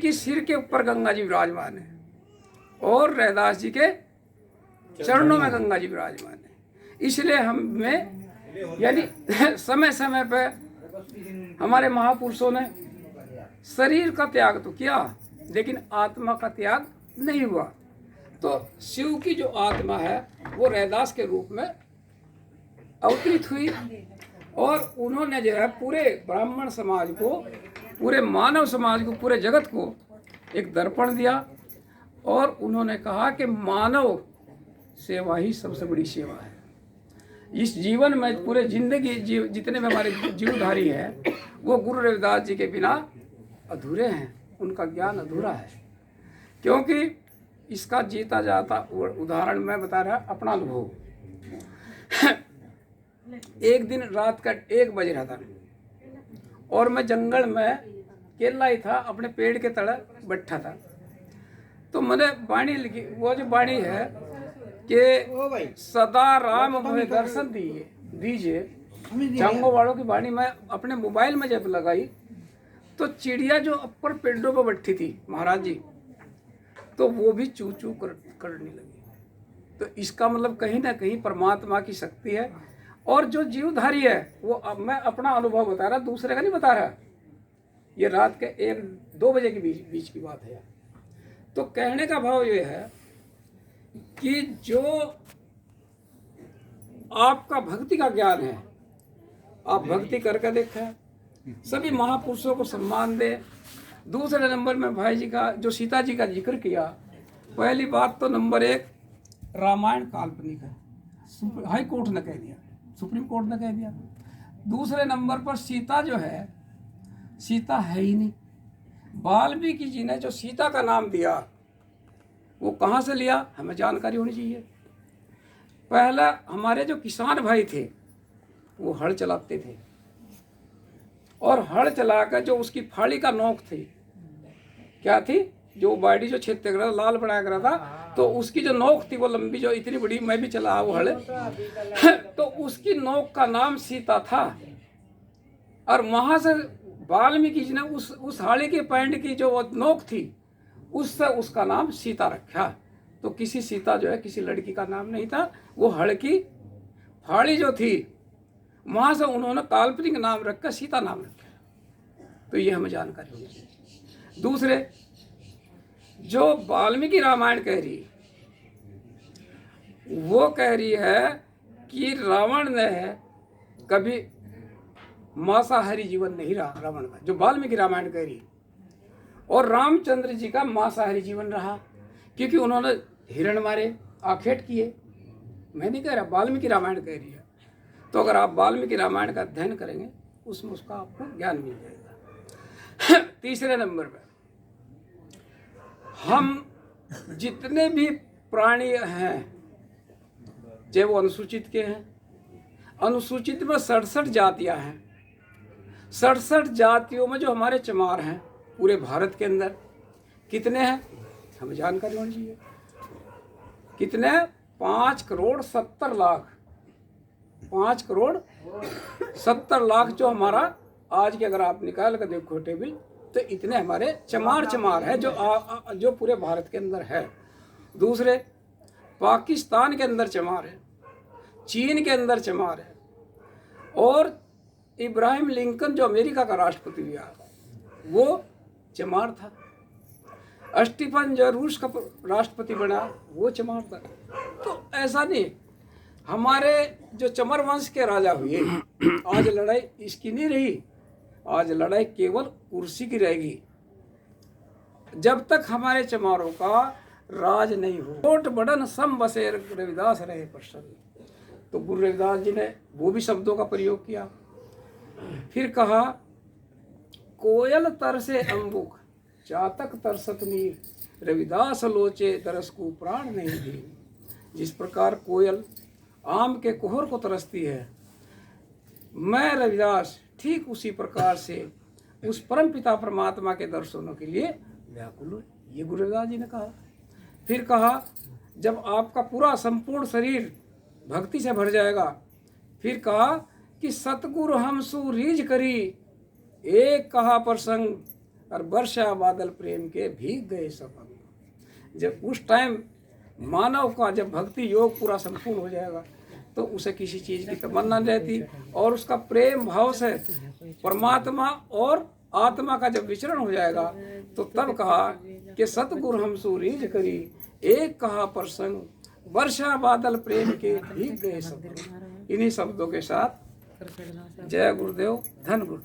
कि सिर के ऊपर गंगा जी विराजमान है और रैदास जी के चरणों में गंगा जी विराजमान है। इसलिए हमें यानी समय समय पर हमारे महापुरुषों ने शरीर का त्याग तो किया लेकिन आत्मा का त्याग नहीं हुआ। तो शिव की जो आत्मा है वो रैदास के रूप में अवतरित हुई और उन्होंने जो है पूरे ब्राह्मण समाज को, पूरे मानव समाज को, पूरे जगत को एक दर्पण दिया और उन्होंने कहा कि मानव सेवा ही सबसे बड़ी सेवा है। इस जीवन में पूरे जिंदगी जितने में हमारे जीवधारी है वो गुरु रविदास जी के बिना अधूरे हैं, उनका ज्ञान अधूरा है। क्योंकि इसका जीता जाता उदाहरण मैं बता रहा अपना अनुभव। एक दिन रात का 1 बज रहा था और मैं जंगल में केला ही था, अपने पेड़ के तले बैठा था। तो मैंने वाणी लिखी, वो जो वाणी है कि सदा राम मुझे दर्शन दीजिए, जांगो वालों की वाणी मैं अपने मोबाइल में जब लगाई तो चिड़िया जो ऊपर पेड़ों पर बैठी थी महाराज जी, तो वो भी चू चू करने लगी। तो इसका मतलब कहीं ना कहीं परमात्मा की शक्ति है। और जो जीवधारी है वो मैं अपना अनुभव बता रहा, दूसरे का नहीं बता रहा। ये रात के 1-2 बजे के बीच की बात है। तो कहने का भाव ये है कि जो आपका भक्ति का ज्ञान है, आप भक्ति करके देखें, सभी महापुरुषों को सम्मान दे। दूसरे नंबर में भाई जी का जो सीता जी का जिक्र किया, पहली बात तो नंबर 1 रामायण काल्पनिक है, हाई कोर्ट ने कह दिया, सुप्रीम कोर्ट ने कह दिया। दूसरे नंबर पर सीता जो है, सीता है ही नहीं। वाल्मीकि जी ने जो सीता का नाम दिया वो कहाँ से लिया, हमें जानकारी होनी चाहिए। पहला हमारे जो किसान भाई थे वो हल चलाते थे और हल चलाकर जो उसकी फाड़ी का नोक थी, क्या थी, जो बाड़ी जो छेद कर रहा लाल बनाया करा था, तो उसकी जो नोक थी वो लंबी, जो इतनी बड़ी, मैं भी चला वो हल तो उसकी नोक का नाम सीता था। और वहां से वाल्मीकि जी ने उस हाड़ी के पैंट की जो नोक थी उससे उसका नाम सीता रखा। तो किसी सीता जो है किसी लड़की का नाम नहीं था, वो हड़ की फाड़ी जो थी वहां से उन्होंने काल्पनिक नाम रखकर सीता नाम रखा। तो ये हमें जानकारी होनी चाहिए। दूसरे, जो वाल्मीकि रामायण कह रही, वो कह रही है कि रावण ने कभी मांसाहारी जीवन नहीं रहा, रावण का, जो वाल्मीकि रामायण कह रही। और रामचंद्र जी का मांसाहारी जीवन रहा क्योंकि उन्होंने हिरण मारे, आखेट किए। मैं नहीं कह रहा, वाल्मीकि रामायण कह रही है। तो अगर आप वाल्मीकि रामायण का अध्ययन करेंगे उसमें उसका आपको ज्ञान मिल जाएगा। तीसरे नंबर पर, हम जितने भी प्राणी हैं चाहे वो अनुसूचित के हैं, अनुसूचित में 67 जातियां हैं। 67 जातियों में जो हमारे चमार हैं पूरे भारत के अंदर कितने हैं, हमें जानकारी होनी चाहिए। कितने? 5,70,00,000। 5,70,00,000 जो हमारा आज के अगर आप निकाल कर देखो टेबल, तो इतने हमारे चमार है जो पूरे भारत के अंदर है। दूसरे, पाकिस्तान के अंदर चमार है, चीन के अंदर चमार है, और इब्राहिम लिंकन जो अमेरिका का राष्ट्रपति हुआ वो चमार था। स्टीफन जो रूस का राष्ट्रपति बना वो चमार था। तो ऐसा नहीं, हमारे जो चमर वंश के राजा हुए, आज लड़ाई इसकी नहीं रही, आज लड़ाई केवल कुर्सी की रहेगी। जब तक हमारे चमारों का राज नहीं हो, कोट बड़न सम बसे रविदास रहे प्रसन्न। तो गुरु रविदास जी ने वो भी शब्दों का प्रयोग किया। फिर कहा, कोयल तरसे अंबुक चातक तरसत नीर, रविदास लोचे तरस को प्राण नहीं दी। जिस प्रकार कोयल आम के कोहर को तरसती है, मैं रविदास ठीक उसी प्रकार से उस परम पिता परमात्मा के दर्शनों के लिए व्याकुल हूँ। ये गुरु रविदास जी ने कहा। फिर कहा, जब आपका पूरा संपूर्ण शरीर भक्ति से भर जाएगा, फिर कहा कि सतगुरु हम सुरीज करी, एक कहा प्रसंग और वर्षा बादल प्रेम के भीग गए सब अंग। जब उस टाइम मानव का जब भक्ति योग पूरा संपूर्ण हो जाएगा तो उसे किसी चीज की तमन्ना नहीं रहती, और उसका प्रेम भाव से परमात्मा और आत्मा का जब विचरण हो जाएगा तो तब कहा कि सतगुरु हम सुरीज करी, एक कहा प्रसंग वर्षा बादल प्रेम के भीग गए सब। इन्हीं शब्दों के साथ जय गुरुदेव, धन गुरुदेव।